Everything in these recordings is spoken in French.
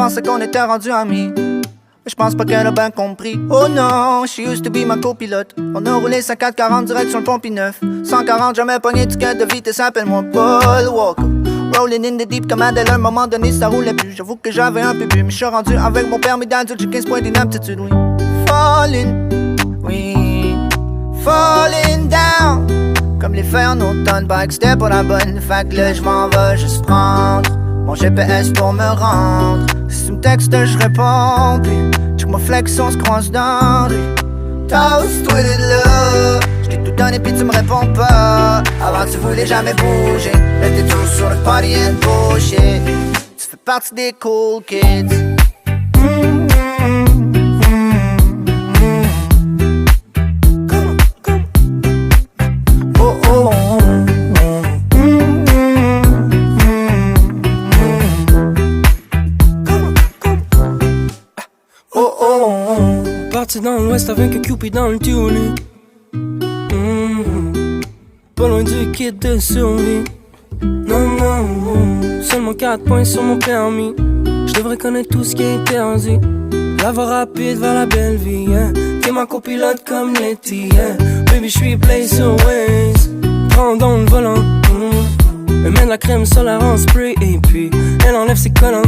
pensait qu'on était rendu amis, mais je pense pas qu'elle a bien compris. Oh non, she used to be ma copilote. On a roulé 54-40 direction le Pont-Neuf. 140, jamais pogné du de vitesse, appelle-moi Paul Walker. Rolling in the deep comme Adèle, à un moment donné ça roulait plus. J'avoue que j'avais un peu bu, mais je suis rendu avec mon permis d'adulte, j'ai 15 points d'inaptitude, oui. Falling, oui, falling down. Comme les feux en automne, pas que c'était pour la bonne. Fait que là j'm'en vais juste prendre mon GPS pour me rendre. Si tu me textes, je réponds, puis check mon flex, on se croise dans rue. Toast, tweeted là, j't'ai tout donné puis tu me réponds pas. Avant tu voulais jamais bouger, là t'es toujours sur le party and bullshit. Tu fais partie des cool kids. Parti dans l'ouest avec un Cupid dans le tune. Pas loin du kit de survie. Non, non, seulement 4 points sur mon permis. Je devrais connaître tout ce qui est interdit. La voie rapide vers la belle vie, yeah. T'es ma copilote comme Letty, yeah. Baby, j'suis place always. Prends dans le volant, Elle met de la crème solaire en spray. Et puis, elle enlève ses collants,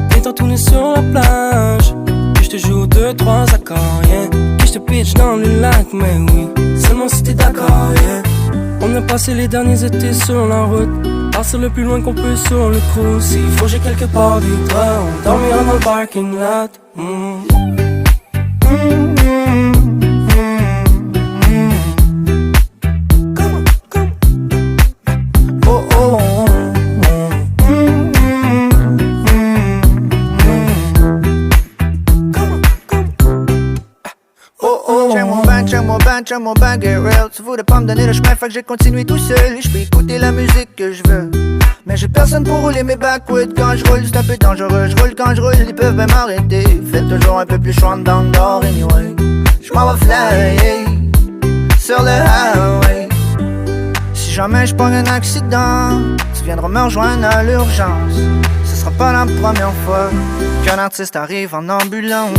Viens tourner sur la plage. Je te joue 2-3 accords, yeah. Puis je te pitch dans le lac, mais oui, seulement si t'es d'accord, yeah. On a passé les derniers étés sur la route, partir le plus loin qu'on peut sur le cruise. S'il faut j'ai quelque part vite, on dormira dans le parking lot. Check mon bang, get real. Tu voulais pas me donner le chemin, fait que j'ai continué tout seul. Je peux écouter la musique que je veux, mais j'ai personne pour rouler mes backwoods. Quand je roule, c'est un peu dangereux. Je roule quand je roule, ils peuvent même m'arrêter. Fait toujours un peu plus chaud dans le nord, anyway. J'm'en vais fly sur le highway. Si jamais j'pogne un accident, tu viendras me rejoindre à l'urgence. Ce sera pas la première fois qu'un artiste arrive en ambulance.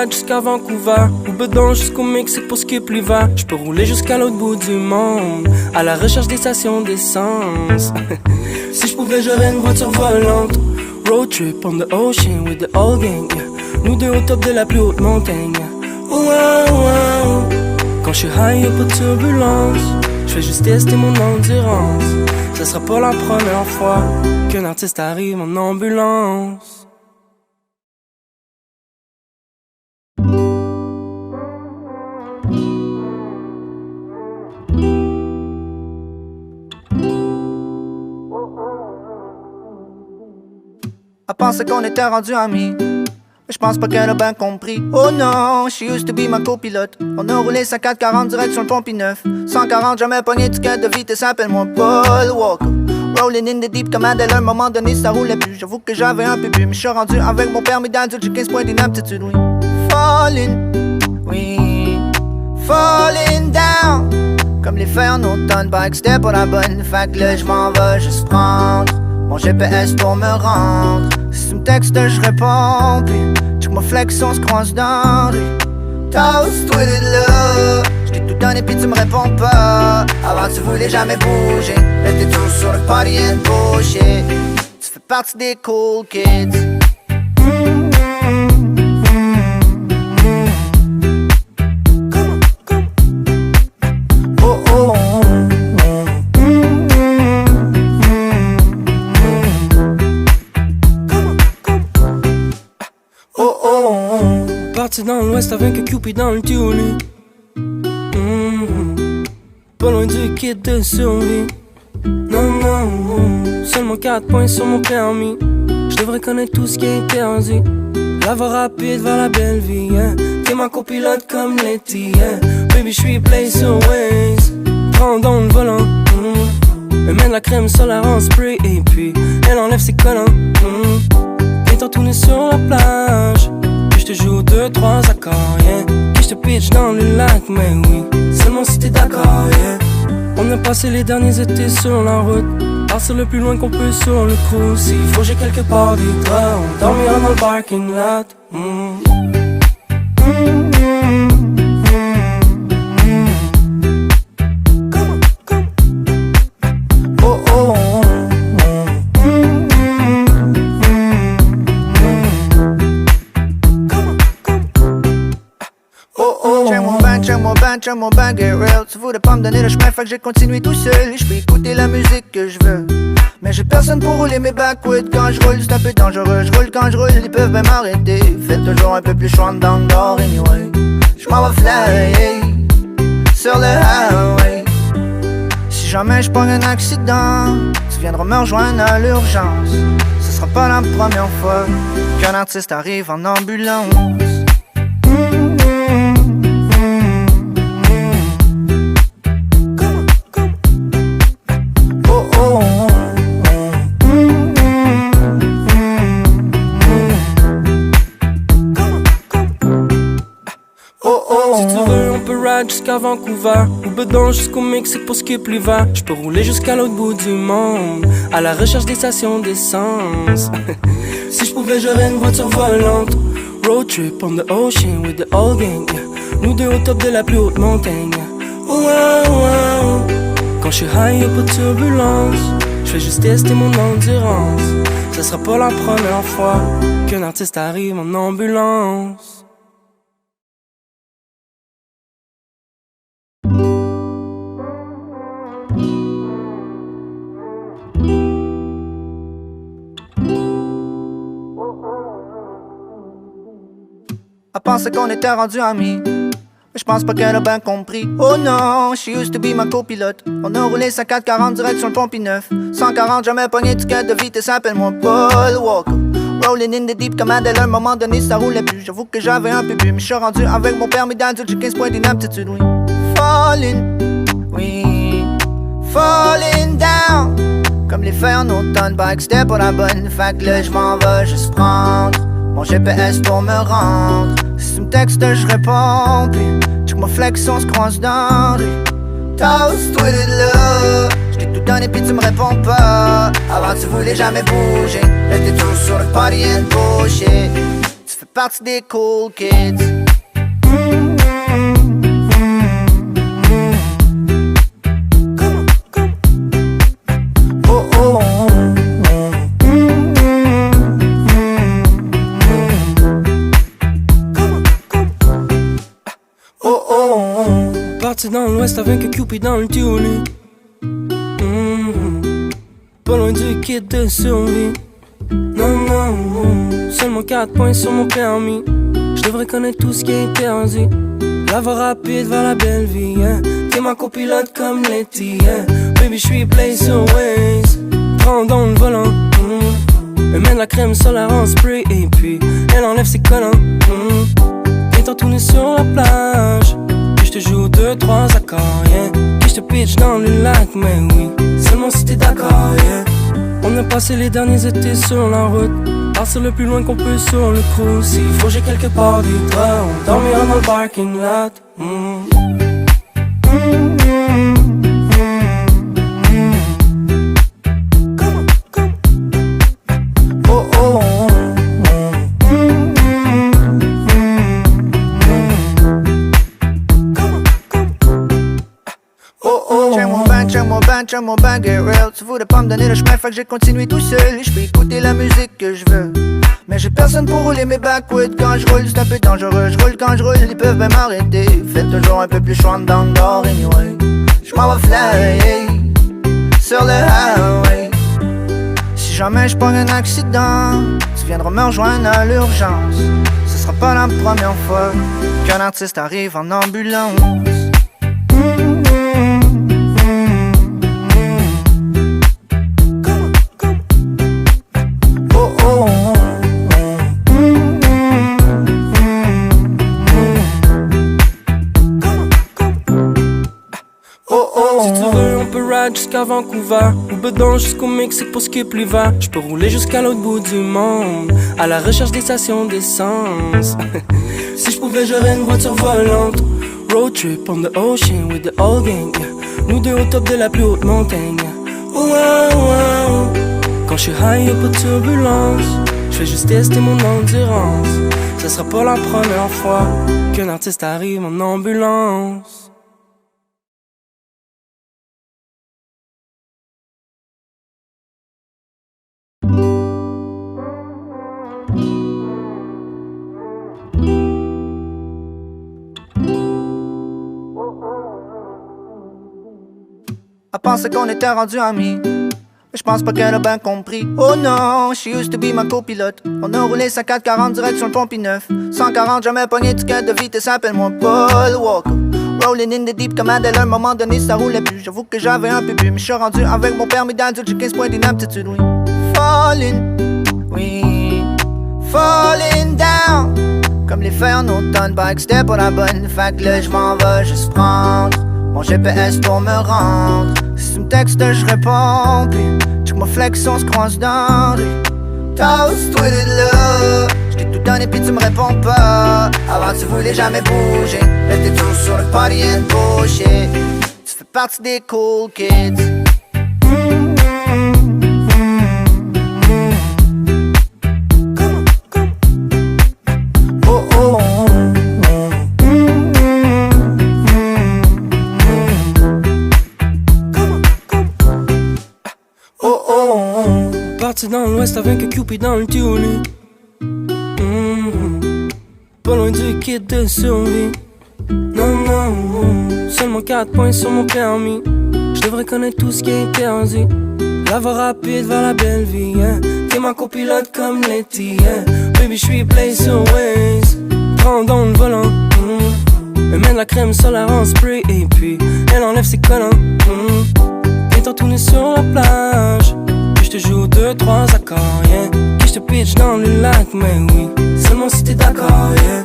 Jusqu'à Vancouver, ou bedon jusqu'au Mexique pour skip l'hiver. J'peux rouler jusqu'à l'autre bout du monde, à la recherche des stations d'essence. Si j'pouvais, j'aurais une voiture volante. Road trip on the ocean with the whole gang, yeah. Nous deux au top de la plus haute montagne, yeah. Wow, wow. Quand j'suis high, y'a pas de turbulence. J'fais juste tester mon endurance. Ce sera pas la première fois qu'un artiste arrive en ambulance. Elle pensait qu'on était rendu amis, mais je pense pas qu'elle a bien compris. Oh non, she used to be ma copilote. On a roulé 54-40 direction le Pont-Neuf. 140, jamais pogné du de vitesse, appelle-moi Paul Walker. Rolling in the deep comme Adèle, à un moment donné ça roulait plus. J'avoue que j'avais un peu bu, mais je suis rendu avec mon permis d'adulte, j'ai 15 points d'inaptitude, oui. Falling, oui, falling down. Comme les feux en automne, pas que c'était pour la bonne. Fait que là j'm'en vais juste prendre mon GPS pour me rendre. Si tu me textes, je réponds, puis check mon flex, on se croise dans rue. Toast, tweeted là, j't'ai tout donné puis tu me réponds pas. Avant tu voulais jamais bouger, là t'es toujours sur le party and bullshit. Tu fais partie des cool kids. Parti dans l'ouest avec un Cupid dans le tune. Pas loin du kit de survie. Non, non, seulement 4 points sur mon permis. Je devrais connaître tout ce qui est interdit. La voie rapide vers la belle vie, yeah. T'es ma copilote comme Letty, yeah. Baby, j'suis place always. Prends dans le volant, Elle met de la crème solaire en spray et puis elle enlève ses collants. Étant tourné sur la plage, puis je te joue 2-3 accords, yeah. Puis je te pitch dans le lac, mais oui, seulement si t'es d'accord, yeah. On a passé les derniers étés sur la route, partir le plus loin qu'on peut sur le cruise. S'il faut j'ai quelque part des draps, on dormira dans le parking lot. Check mon bang, get real. Tu voulais pas me donner le chemin, fait que j'ai continué tout seul. Je peux écouter la musique que je veux, mais j'ai personne pour rouler mes backwoods. Quand je roule, c'est un peu dangereux. Je roule quand je roule, ils peuvent même m'arrêter. Faites toujours un peu plus chaud dans le dehors, anyway. Je m'en vais fly sur le highway. Si jamais je pogne un accident, tu viendras me rejoindre à l'urgence. Ce sera pas la première fois qu'un artiste arrive en ambulance. Jusqu'à Vancouver, ou bedon jusqu'au Mexique pour skip l'hiver. J'peux rouler jusqu'à l'autre bout du monde, à la recherche des stations d'essence. Si j'pouvais j'aurais une voiture volante. Road trip on the ocean with the old gang, yeah. Nous deux au top de la plus haute montagne, yeah. Oh, wow, wow. Quand j'suis high y'a pas de turbulence, j'fais juste tester mon endurance. Ce sera pas la première fois qu'un artiste arrive en ambulance. Elle pensait qu'on était rendus amis, mais je pense pas qu'elle a bien compris. Oh non, she used to be ma copilote. On a roulé 50-40 direct sur le pont P9. 140, jamais pogné ticket de vitesse, appelle-moi Paul Walker. Rolling in the deep comme Adèle, à un moment donné ça roulait plus. J'avoue que j'avais un peu bu, mais je suis rendu avec mon permis d'adulte, j'ai 15 points d'inaptitude, oui. Falling, oui, falling down. Comme les feux en automne, bike c'était pas la bonne. Fait que là j'm'en vais juste prendre mon GPS pour me rendre. Si tu me textes, je réponds. Puis, check ma flex, on se croise dans la rue. Toast-toi de là. J't'ai tout donné, puis tu me réponds pas. Avant, tu voulais jamais bouger. Là, t'es toujours sur le party and bullshit. Tu fais partie des cool kids. Parti dans l'ouest avec un Cupid dans le tunnel. Pas loin du kit de survie. Non, non, non. Seulement 4 points sur mon permis. Je devrais connaître tout ce qui est interdit. La voie rapide vers la belle vie, yeah. T'es ma copilote comme Letty, yeah. Baby, j'suis play sur Waze. Prends dans le volant. Elle met de la crème solaire en spray et puis elle enlève ses collants. Étant tourné sur la plage, puis je te joue 2-3 accords, yeah. Puis je te pitch dans le lac, mais oui, seulement si t'es d'accord, yeah. On a passé les derniers étés sur la route, partir le plus loin qu'on peut sur le cruise. S'il faut j'ai quelque part des draps, on dormira dans le parking lot. Check mon bang, get real. Tu voulais pas me donner le chemin, fait que j'ai continué tout seul. Je peux écouter la musique que je veux, mais j'ai personne pour rouler mes backwoods. Quand je roule, c'est un peu dangereux. Je roule quand je roule, ils peuvent même m'arrêter. Faites toujours un peu plus chaud dans le dehors, anyway. Je m'en vais fly sur le highway. Si jamais je pogne un accident, tu viendras me rejoindre à l'urgence. Ce sera pas la première fois qu'un artiste arrive en ambulance. ride jusqu'à Vancouver, ou bedon jusqu'au Mexique pour skip l'hiver. J'peux rouler jusqu'à l'autre bout du monde, à la recherche des stations d'essence. Si j'pouvais j'aurais une voiture volante, road trip on the ocean with the old gang, yeah. Nous deux au top de la plus haute montagne, yeah. Oh, oh, oh. Quand j'suis high y'a pas de turbulence, j'fais juste tester mon endurance. Ce sera pas la première fois qu'un artiste arrive en ambulance. Elle pensait qu'on était rendus amis, mais j'pense pas qu'elle a bien compris. Oh non, she used to be ma copilote. On a roulé 440 direct sur le pont P9. 140, jamais pogné ticket de vitesse, appelle-moi Paul Walker. Rolling in the deep comme Adèle, à un moment donné ça roulait plus. J'avoue que j'avais un peu bu, mais j'suis rendu avec mon permis d'adulte, j'ai 15 points d'inaptitude, oui. Falling, oui, falling down. Comme les fers en automne, bike c'était pas la bonne. Fait que là j'm'en vais juste prendre mon GPS pour me rendre. Si tu me textes, je réponds. Puis, check ma flex, on se croise dans rue. Toast, tweeted là. J't'ai tout donné, puis tu me réponds pas. Avant, tu voulais jamais bouger. Là, t'es toujours sur le party and bullshit. Tu fais partie des cool kids. Parti dans l'ouest avec un Cupid dans le tuning. Pas loin du kit de survie. Non, non, seulement 4 points sur mon permis. J'devrais connaître tout ce qui est interdit. La voie rapide vers la belle vie, yeah. T'es ma copilote comme Letty, yeah. Baby, j'suis place sur Waze. Prends dans le volant, elle met de la crème solaire en spray. Et puis, elle enlève ses collants, et t'en tourner sur la plage. Je te joue 2-3 accords, yeah. Puis je te pitch dans le lac, mais oui, seulement si t'es d'accord, yeah.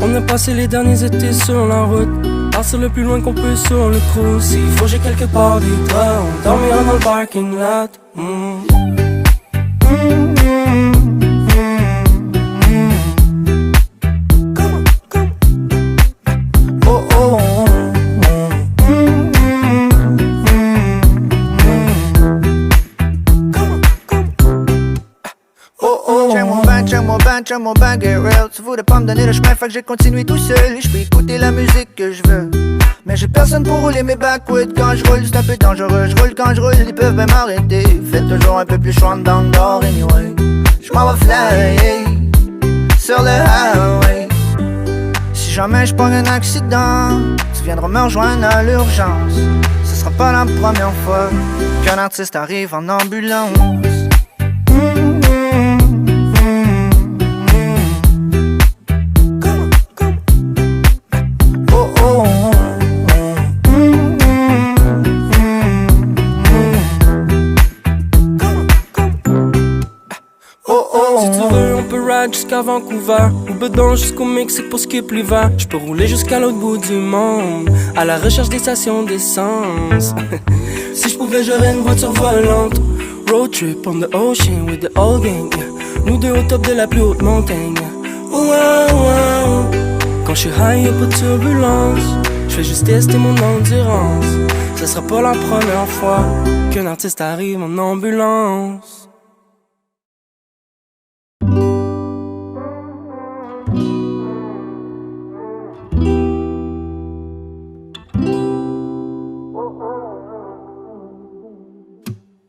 On a passé les derniers étés sur la route, partir le plus loin qu'on peut sur le cruise. S'il faut j'ai quelque part des draps, on dormira dans le parking lot. Check mon bang, get real. Tu voulais pas me donner le chemin, fait que j'ai continué tout seul. Je peux écouter la musique que je veux, mais j'ai personne pour rouler mes backwoods. Quand je roule, c'est un peu dangereux. Je roule quand je roule, ils peuvent même m'arrêter. Faites toujours un peu plus chaud dans le nord, anyway. Je m'en vais fly sur le highway. Si jamais je prends un accident, tu viendras me rejoindre à l'urgence. Ce sera pas la première fois qu'un artiste arrive en ambulance. Jusqu'à Vancouver, ou bedon jusqu'au Mexique pour skip l'hiver. J'peux rouler jusqu'à l'autre bout du monde, à la recherche des stations d'essence. Si j'pouvais j'aurais une voiture volante, road trip on the ocean with the old gang, yeah. Nous deux au top de la plus haute montagne, yeah. Oh, oh, oh. Quand j'suis high y'a pas de turbulence, j'fais juste tester mon endurance. Ce sera pas la première fois qu'un artiste arrive en ambulance.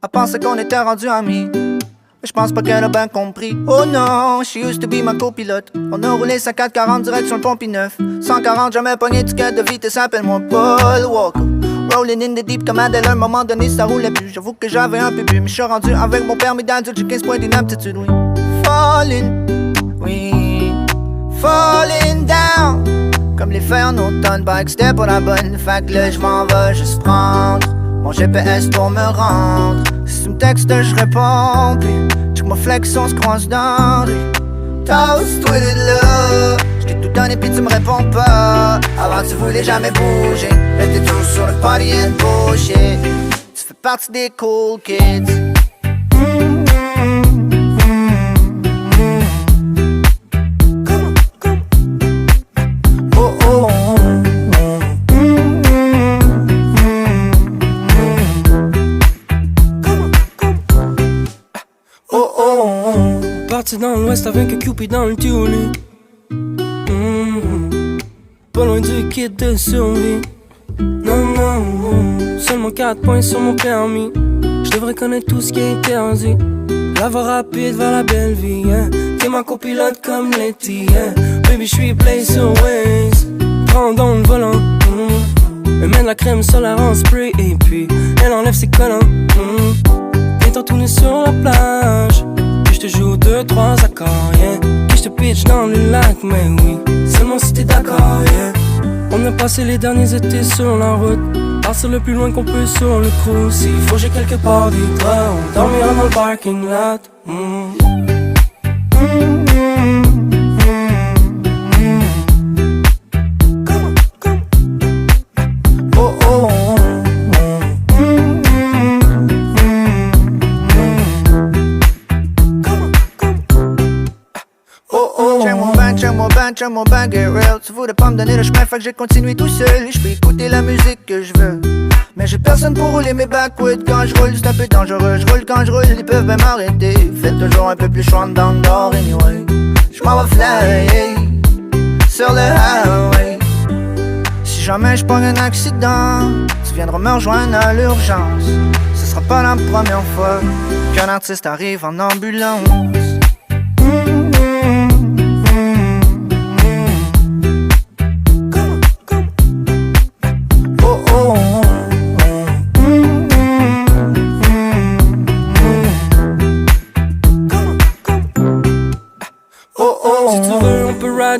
Elle pensait qu'on était rendus amis, mais j'pense pas qu'elle a bien compris. Oh non, she used to be ma copilote. On a roulé 440 direct sur le pont P9. 140, jamais pogné ticket de vitesse, appelle-moi Paul Walker. Rolling in the deep comme Adèle, à un moment donné ça roulait plus. J'avoue que j'avais un peu bu, mais j'suis rendu avec mon permis d'adulte, j'ai 15 points d'inaptitude, oui. Falling, oui, falling down. Comme les fers en automne, bike c'était pas la bonne. Fait que là j'm'en vais juste prendre mon GPS pour me rendre. Si tu me textes, je réponds. Puis, check ma flex, on se croise dans rue. Toast, tweeted là. J't'ai tout donné, puis tu me réponds pas. Avant, tu voulais jamais bouger. Là, t'es toujours sur le party and bullshit. Tu fais partie des cool kids. Parti dans l'ouest avec un Cupid dans le tuning. Pas loin du kit de survie. Non, seulement 4 points sur mon permis. Je devrais connaître tout ce qui est interdit. La voie rapide vers la belle vie, hein. T'es ma copilote comme Letty, hein. Baby, j'suis play sur Waze. Prends dans le volant, Elle mène la crème solaire en spray. Et puis, elle enlève ses collants, Viens tourner sur la plage. Puis j'te joue 2-3 accords, yeah. Puis j'te pitch dans le lac, mais oui, seulement si t'es d'accord, yeah. On a passé les derniers étés sur la route. Partir le plus loin qu'on peut sur le cruise. S'il faut j'ai quelque part des draps. On dormira dans le parking lot. Check mon bang, get real. Tu voulais pas me donner le chemin, fait que j'ai continué tout seul. Je peux écouter la musique que je veux, mais j'ai personne pour rouler mes backwoods. Quand je roule, c'est un peu dangereux. Je roule quand je roule, ils peuvent même m'arrêter. Faites toujours un peu plus chaud dans le nord, anyway. Je m'en vais fly sur le highway. Si jamais je prends un accident, tu viendras me rejoindre à l'urgence. Ce sera pas la première fois qu'un artiste arrive en ambulance.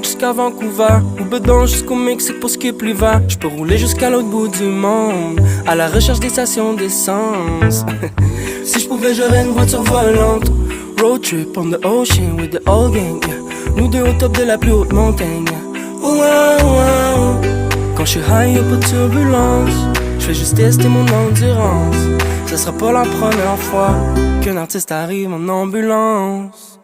Jusqu'à Vancouver, ou bedon jusqu'au Mexique pour skip l'hiver. J'peux rouler jusqu'à l'autre bout du monde, à la recherche des stations d'essence. Si j'pouvais, j'aurais une voiture volante. Road trip on the ocean with the old gang, yeah. Nous deux au top de la plus haute montagne, yeah. Wow. Quand j'suis high, y'a pas de turbulence. J'fais juste tester mon endurance. Ce sera pas la première fois qu'un artiste arrive en ambulance.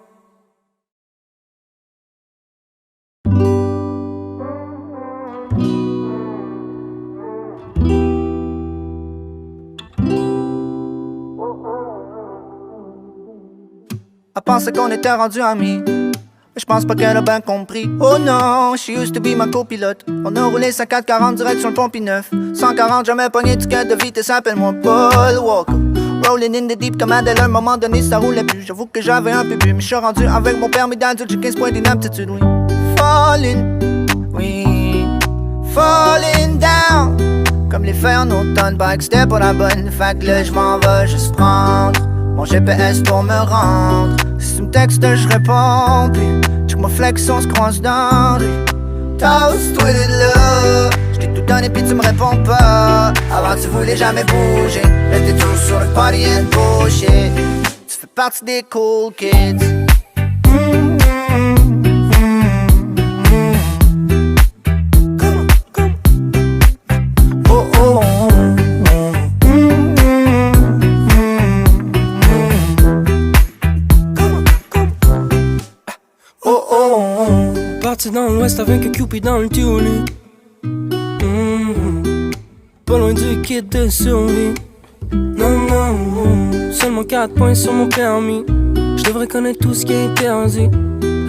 Elle pensait qu'on était rendus amis, mais je pense pas qu'elle a bien compris. Oh non, she used to be ma copilote. On a roulé 54-40 direction le Pont-Neuf. 140, jamais pogné du de vitesse, appelle-moi Paul Walker. Rolling in the deep comme Adèle, à un moment donné ça roulait plus. J'avoue que j'avais un peu bu, mais je suis rendu avec mon permis d'adulte, j'ai 15 points d'inaptitude, oui. Falling down. Comme les fers en automne, bike c'était pas la bonne. Fait que là j'm'en vais juste prendre mon GPS pour me rendre. Si tu me textes, je réponds. Puis check ma flex, on se croise dans rue. Toast with it là. J't'ai tout donné puis tu me réponds pas. Avant tu voulais jamais bouger. Là t'es toujours sur le party and bullshit. Tu fais partie des cool kids. Parti dans l'ouest avec un Cupid dans le tuning. Pas loin du kit de survie. Non, seulement 4 points sur mon permis. Je devrais connaître tout ce qui est interdit.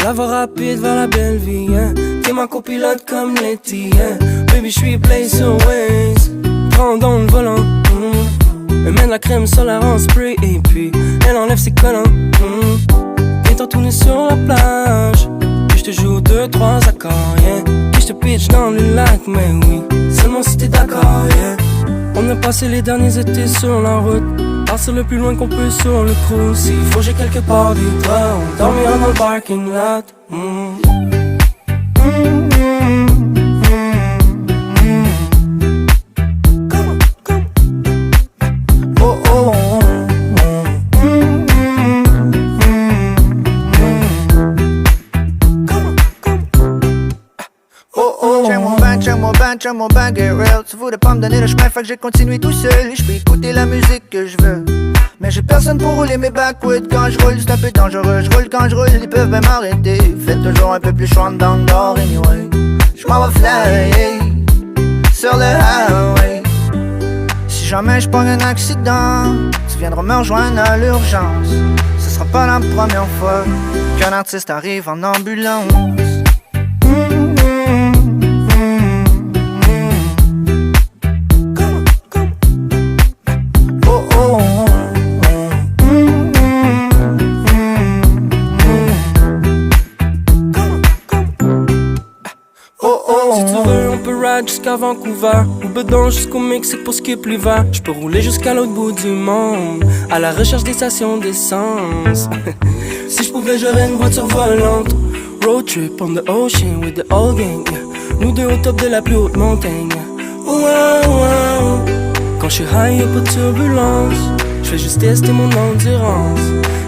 La voie rapide vers la belle vie, hein. T'es ma copilote comme Letty, hein. Baby, j'suis play sur Waze. Prends dans le volant, Elle mène la crème solaire en spray. Et puis, elle enlève ses collants, Viens t'en tourner sur la plage. J'te joue 2-3 accords, yeah. Puis j'te pitch dans le lac, mais oui, seulement si t'es d'accord, yeah. On a passé les derniers étés sur la route. Partir le plus loin qu'on peut sur le cruise. S'il faut j'ai quelque part des draps. On dormira dans le parking lot. check-moi ben, get real. Tu voulais pas me donner le chemin, fait que j'ai continué tout seul. Je peux écouter la musique que je veux, mais j'ai personne pour rouler mes backwoods. Quand je roule, c'est un peu dangereux. Je roule quand je roule, ils peuvent même m'arrêter. Faites toujours un peu plus chaud dans le nord, anyway. Je m'en vais fly sur le highway. Si jamais je pogne un accident, tu viendras me rejoindre à l'urgence. Ce sera pas la première fois qu'un artiste arrive en ambulance. Si tu veux, on peut ride jusqu'à Vancouver ou bedon jusqu'au Mexique pour skip l'hiver. Je peux rouler jusqu'à l'autre bout du monde à la recherche des stations d'essence. Si je pouvais, j'aurais une voiture volante. Road trip on the ocean with the whole gang. Nous deux au top de la plus haute montagne. Wow, wow. Quand je suis high, y'a pas de turbulence. Je fais juste tester mon endurance.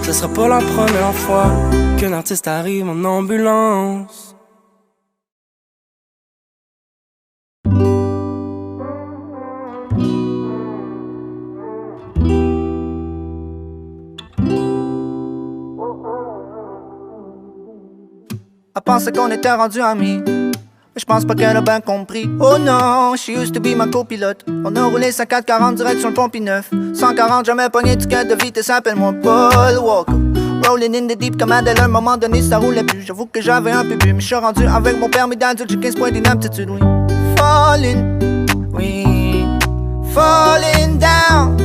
Ce sera pas la première fois qu'un artiste arrive en ambulance. Elle pensait qu'on était rendus amis, mais je pense pas qu'elle a bien compris. Oh non, she used to be ma copilote. On a roulé sa 440 direct sur le Pont Neuf. 140, jamais pogné ticket de vitesse, appelle-moi Paul Walker. Rolling in the deep comme Adèle, à un moment donné ça roulait plus. J'avoue que j'avais un peu bu, mais je suis rendu avec mon permis d'adulte, j'ai 15 points d'inaptitude, oui. Falling, oui, falling down.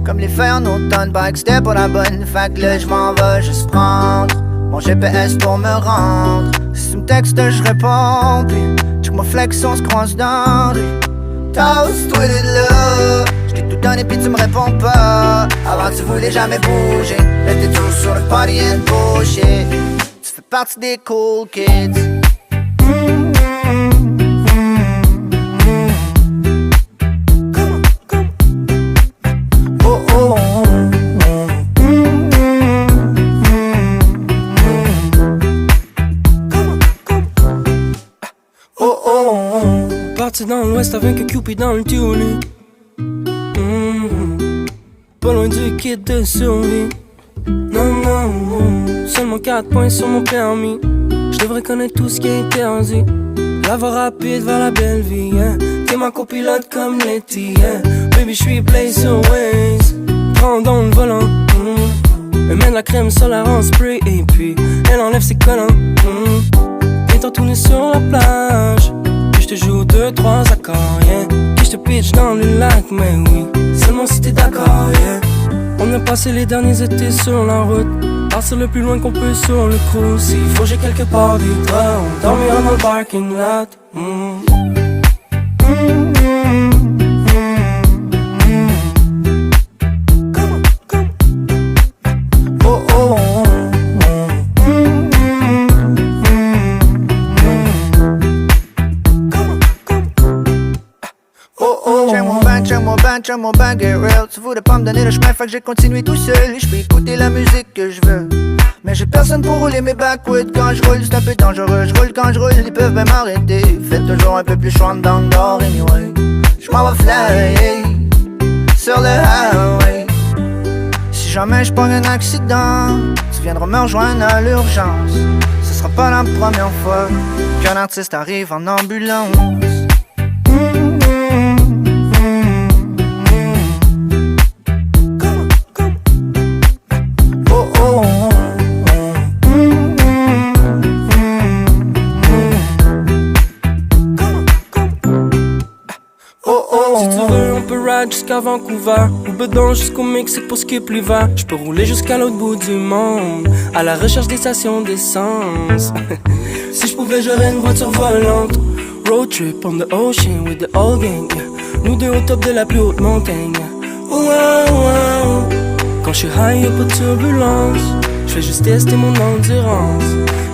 Comme les feuilles en automne, bike c'était pas la bonne. Fait que là j'm'en vais juste prendre mon GPS pour me rendre. Si tu me textes, je réponds. Puis check ma flex, on se croise dans rue. Toast, toi là. J't'ai tout donné puis tu me réponds pas. Avant tu voulais jamais bouger. Là t'es toujours sur le party and bullshit. Tu fais partie des cool kids. Parti dans l'ouest avec un Cupid dans le tulu. Pas loin du kit de survie. Non, non, non. Seulement 4 points sur mon permis. Je devrais connaître tout ce qui est interdit. La voie rapide vers la belle vie, hein. T'es ma copilote comme Letty, hein. Baby, j'suis play sur Waze. Prends dans le volant, elle met de la crème solaire en spray. Et puis, elle enlève ses collants, et tourner sur la plage. Puis j'te joue 2-3 accords, yeah. Puis j'te pitch dans le lac, mais oui, seulement si t'es d'accord, yeah. On a passé les derniers étés sur la route. Partir le plus loin qu'on peut sur le cruise. S'il faut j'ai quelque part des draps, on dormira dans le parking lot. Check-moi ben, get real. Tu voulais pas me donner le chemin, fait que j'ai continué tout seul. Je peux écouter la musique que je veux, mais j'ai personne pour rouler mes backwoods. Quand je roule, c'est un peu dangereux. Je roule quand je roule, ils peuvent même m'arrêter. Faites toujours un peu plus chaud dans le nord, anyway. Je m'en vais fly sur le highway. Si jamais je pogne un accident, tu viendras me rejoindre à l'urgence. Ce sera pas la première fois qu'un artiste arrive en ambulance. Jusqu'à Vancouver ou bedon jusqu'au Mexique pour skip l'hiver. Je peux rouler jusqu'à l'autre bout du monde à la recherche des stations d'essence. Si je pouvais, j'aurais une voiture volante. Road trip on the ocean with the whole gang. Nous deux au top de la plus haute montagne. Wow, wow. Quand je suis high, y'a pas de turbulence. Je fais juste tester mon endurance.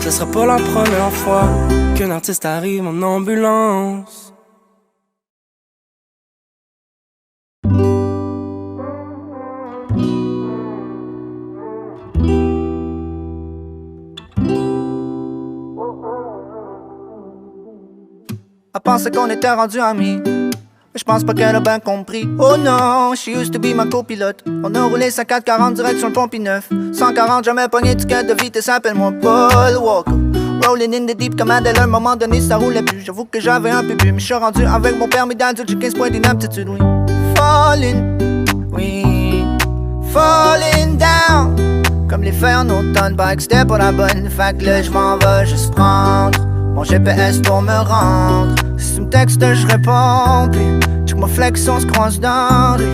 Ce sera pas la première fois qu'un artiste arrive en ambulance. Elle pensait qu'on était rendus amis, mais j'pense pas qu'elle a bien compris. Oh non, she used to be ma copilote. On a roulé sa 440 direct sur le pont P9. 140, jamais pogné ticket de vitesse, appelle-moi Paul Walker. Rolling in the deep comme Adèle, à un moment donné ça roulait plus. J'avoue que j'avais un peu bu, mais j'suis rendu avec mon permis d'adulte, j'ai 15 points d'inaptitude, oui. Falling, oui, falling down. Comme les fers en automne, bike c'était pas la bonne. Fait que là j'm'en vais juste prendre mon GPS pour me rendre. Si tu me textes j'réponds, puis check mon flex on se croise dans la rue.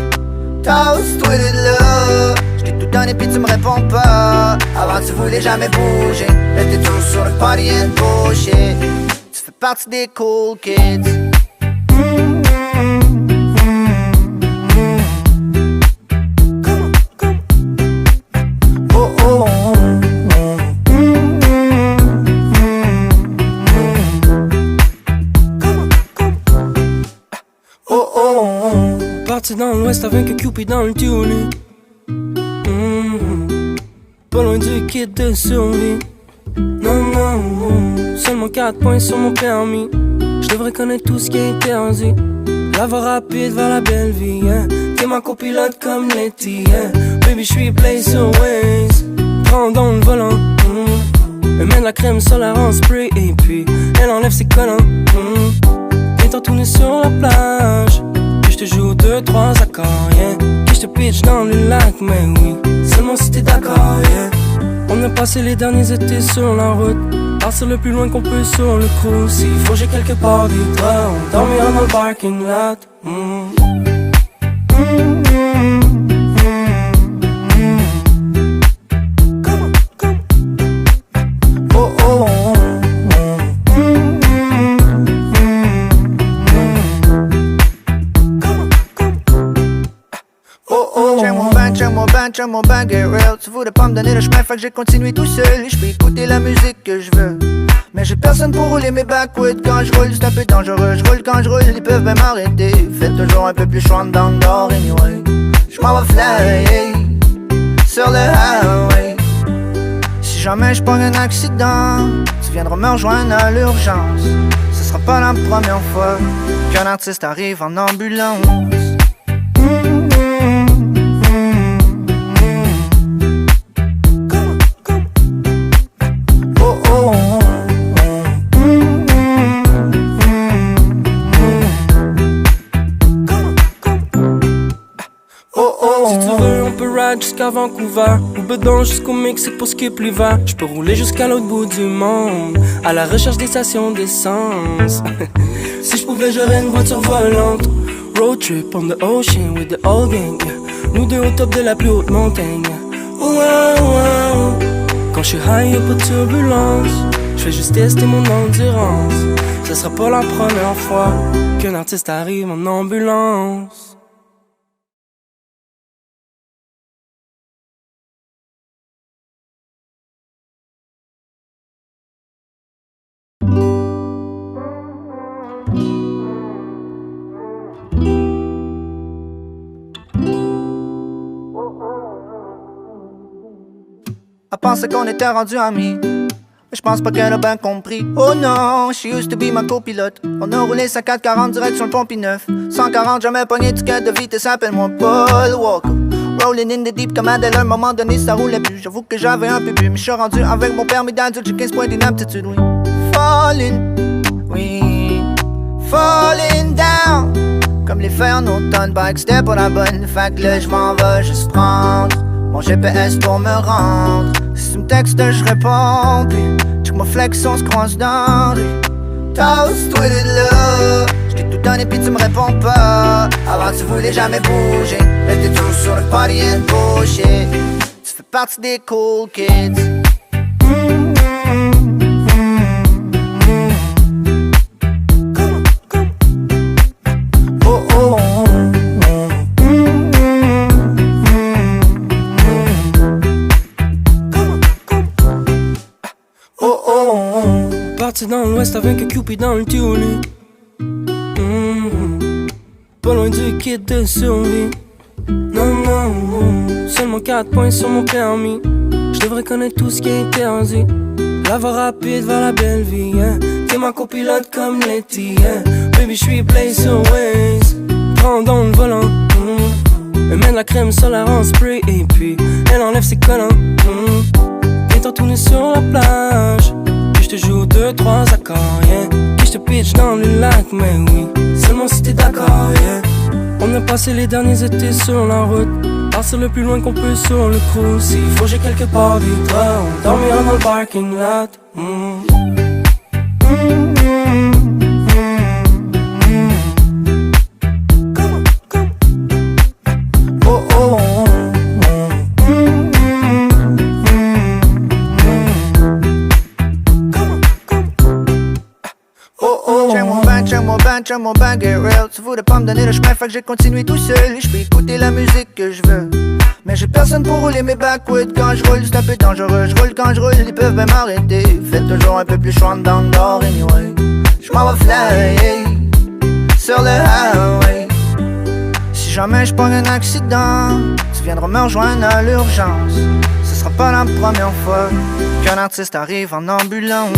Toast, tweeted là, j't'ai tout donné pis tu me réponds pas. Avant tu voulais jamais bouger, là t'es toujours sur le party and bullshit. Tu fais partie des cool kids. Parti dans l'ouest avec un Cupid dans le tunnel. Pas loin du kit de survie. Non, non, seulement 4 points sur mon permis. Je devrais connaître tout ce qui est interdit. La voie rapide vers la belle vie, hein. T'es ma copilote comme Letty, hein. Baby, j'suis play sur Waze. Prends dans le volant, elle met de la crème solaire en spray. Et puis, elle enlève ses collants, Étant tourné sur la plage, puis j'te joue 2-3 accords, yeah. Puis j'te pitch dans le lac, mais oui, seulement si t'es d'accord, yeah. On a passé les derniers étés sur la route, partir le plus loin qu'on peut sur le cruise. S'il faut j'ai quelque part des draps, on dormira dans le parking lot. Check mon bang, get real. Tu voulais pas me donner le chemin, fait que j'ai continué tout seul. Je peux écouter la musique que je veux, mais j'ai personne pour rouler mes backwoods. Quand je roule, c'est un peu dangereux. Je roule quand je roule, ils peuvent même m'arrêter. Fais toujours un peu plus chaud dans le nord, anyway. J'm'en vais fly sur le highway. Si jamais j'pogne un accident, tu viendras me rejoindre à l'urgence. Ce sera pas la première fois qu'un artiste arrive en ambulance. Jusqu'à Vancouver, ou bedon jusqu'au Mexique pour skip l'hiver. J'peux rouler jusqu'à l'autre bout du monde, à la recherche des stations d'essence. Si j'pouvais j'aurais une voiture volante. Road trip on the ocean with the old gang, yeah. Nous deux au top de la plus haute montagne, yeah. Oh, oh, oh. Quand j'suis high y'a pas de turbulence, j'fais juste tester mon endurance. Ce sera pas la première fois qu'un artiste arrive en ambulance. Elle pensait qu'on était rendus amis, mais j'pense pas qu'elle a bien compris. Oh non, she used to be ma copilote. On a roulé sa 440 direct sur le pont P9. 140, jamais pogné ticket de vitesse, appelle-moi Paul Walker. Rolling in the deep comme Adèle, à un moment donné ça roulait plus. J'avoue que j'avais un peu bu, mais j'suis rendu avec mon permis d'adulte, j'ai 15 points d'inaptitude, oui. Falling, oui, falling down. Comme les fers en automne, bike c'était pas la bonne. Fait que là j'm'en vais juste prendre mon GPS pour me rendre. Si tu me textes j'réponds, puis check mon flex on se croise dans la rue. Toast, tweeted là, j't'ai tout donné pis tu me réponds pas. Avant tu voulais jamais bouger, là t'es toujours sur le party and bullshit. Tu fais partie des cool kids. Parti dans l'ouest avec un Cupid dans le tunnel. Pas loin du kit de survie. Non, non, seulement 4 points sur mon permis. Je devrais connaître tout ce qui est interdit. La voie rapide vers la belle vie, hein. T'es ma copilote comme Letty, yeah. Baby, j'suis place always. Prends dans le volant, Elle met de la crème solaire en spray. Et puis, elle enlève ses collants, Et t'en tourner sur la plage. Puis j'te joue 2-3 accords, yeah. Puis j'te pitch dans le lac, mais oui, seulement si t'es d'accord, yeah. On a passé les derniers étés sur la route, partir le plus loin qu'on peut sur le cruise. S'il faut j'ai quelque part des draps, on dormira dans le parking lot. Check mon bang, get real. Tu voulais pas me donner le chemin, fait que j'ai continué tout seul. Je peux écouter la musique que je veux, mais j'ai personne pour rouler mes backwoods. Quand je roule, c'est un peu dangereux. Je roule quand je roule, ils peuvent même m'arrêter. Faites toujours un peu plus chaud dans le nord, anyway. J'm'en vais fly sur le highway. Si jamais j'pogne un accident, tu viendras me rejoindre à l'urgence. Ce sera pas la première fois qu'un artiste arrive en ambulance.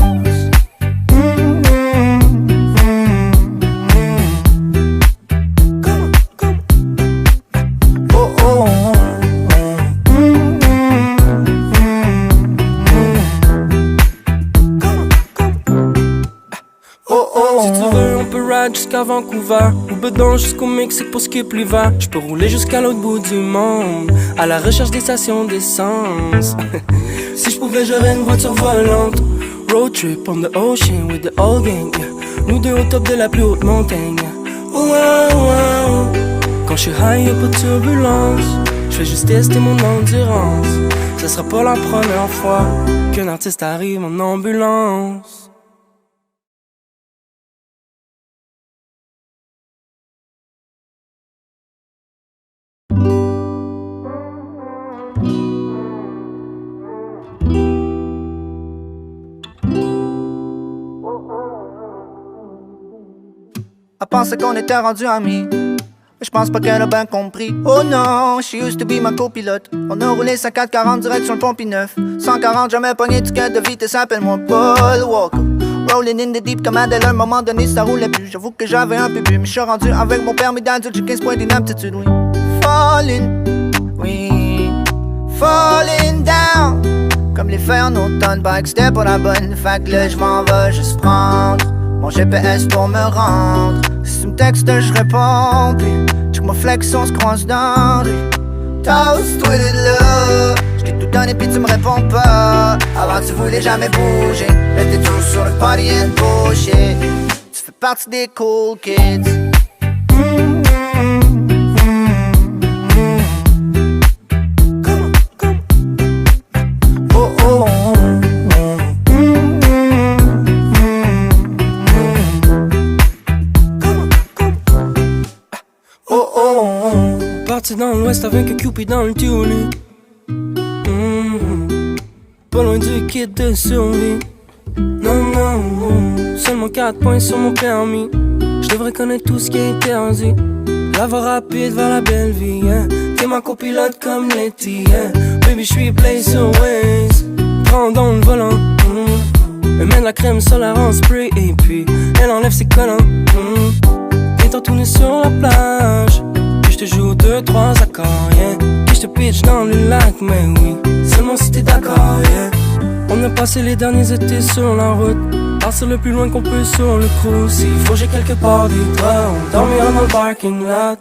Jusqu'à Vancouver, ou bedon jusqu'au Mexique pour skip l'hiver. J'peux rouler jusqu'à l'autre bout du monde, à la recherche des stations d'essence. Si j'pouvais, j'aurais une voiture volante. Road trip on the ocean with the old gang, yeah. Nous deux au top de la plus haute montagne, yeah. Oh, wow, wow. Quand j'suis high, y'a pas de turbulence. J'fais juste tester mon endurance. Ce sera pas la première fois qu'un artiste arrive en ambulance. Elle pensait qu'on était rendus amis, mais j'pense pas qu'elle a bien compris. Oh non, she used to be ma copilote. On a roulé 50-40 direct sur le pont P9. 140, jamais pogné de ticket de vitesse, appelle-moi Paul Walker. Rolling in the deep comme Adèle, à un moment donné ça roulait plus. J'avoue que j'avais un peu bu, mais j'suis rendu avec mon permis d'adulte, j'ai 15 points d'inaptitude, oui. Falling, oui, falling down. Comme les fers en automne, bike c'était pas la bonne. Fait que là j'm'en vais juste prendre mon GPS pour me rendre. Si tu me textes, je réponds. Puis check mon flex, on se croise dans la rue. Toast, tweeted là. J't'ai tout donné puis tu me réponds pas. Avant tu voulais jamais bouger, mais t'es toujours sur le party and bullshit. Tu fais partie des cool kids. Parti dans l'ouest avec un Cupid dans le tulu. Pas loin du kit de survie. Non, non, seulement 4 points sur mon permis. Je devrais connaître tout ce qui est interdit. La voie rapide vers la belle vie, yeah. T'es ma copilote comme Letty, yeah. Baby, j'suis place always. Prends dans le volant, Elle met de la crème solaire en spray. Et puis, elle enlève ses collants, Et t'en tourner sur la plage. J'te joue 2-3 accords, yeah. Puis j'te pitch dans le lac, mais oui, seulement si t'es d'accord, yeah. On a passé les derniers étés sur la route, partir le plus loin qu'on peut sur le cruise. S'il faut j'ai quelque part des draps, on dormira dans le parking lot.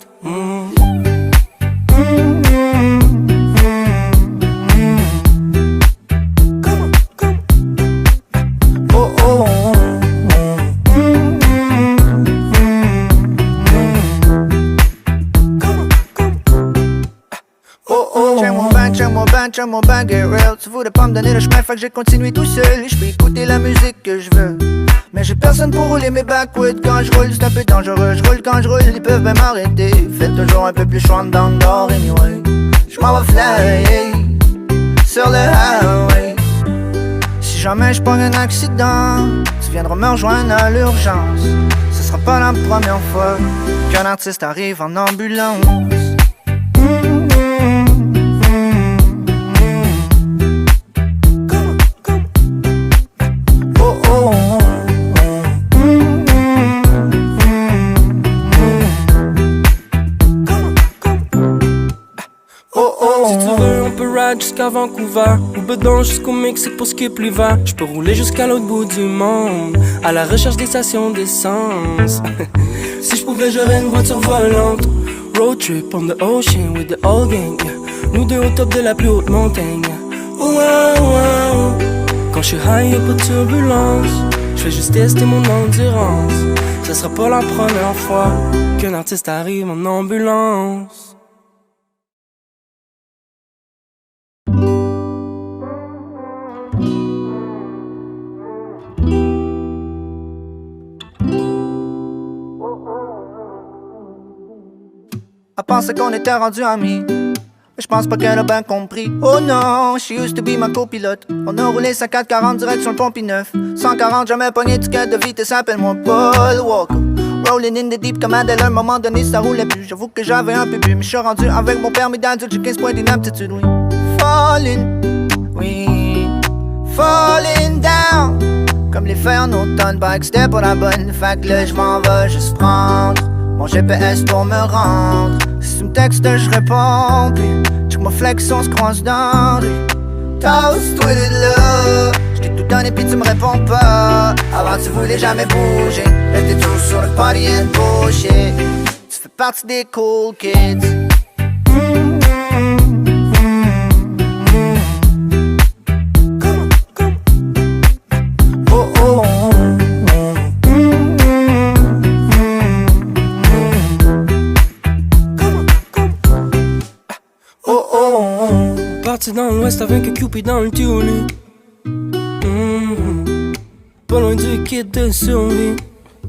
Check mon bang, get real. Tu voulais pas me donner le chemin, fait que j'ai continué tout seul. Je peux écouter la musique que je veux, mais j'ai personne pour rouler mes backwoods. Quand je roule, c'est un peu dangereux. Je roule quand je roule, ils peuvent même m'arrêter. Faites toujours un peu plus chaud dans le nord, anyway. J'm'en vais fly sur le highway. Si jamais j'pogne un accident, tu viendras me rejoindre à l'urgence. Ce sera pas la première fois qu'un artiste arrive en ambulance. ride jusqu'à Vancouver, ou bedon jusqu'au Mexique pour skip l'hiver. J'peux rouler jusqu'à l'autre bout du monde, à la recherche des stations d'essence. Si j'pouvais j'aurais une voiture volante, road trip on the ocean with the old gang, yeah. Nous deux au top de la plus haute montagne, yeah. Oh, oh, oh. Quand j'suis high y'a pas de turbulence, j'fais juste tester mon endurance. Ce sera pas la première fois qu'un artiste arrive en ambulance. Elle pensait qu'on était rendus amis, mais je pense pas qu'elle a bien compris. Oh non, she used to be ma copilote. On a roulé 50-40 direction le Pont-P-9. 140, jamais pogné du de vitesse, appelle-moi Paul Walker. Rolling in the deep comme Adèle, à un moment donné ça roulait plus. J'avoue que j'avais un peu bu, mais je suis rendu avec mon permis d'adulte, j'ai 15 points d'inaptitude, oui. Falling, oui, falling down. Comme les feux en automne, pas que c'était pas la bonne. Fait que là j'm'en vais juste prendre mon GPS pour me rendre. Si tu me textes, je réponds. Puis check ma flex, on se croise dans rue. Toast with it là. J't'ai tout donné puis tu me réponds pas. Avant tu voulais jamais bouger. Là t'es toujours sur le party and bullshit. Tu fais partie des cool kids. Oh oh. Parti dans l'ouest avec un Cupid dans le tuning. Pas loin du kit de survie.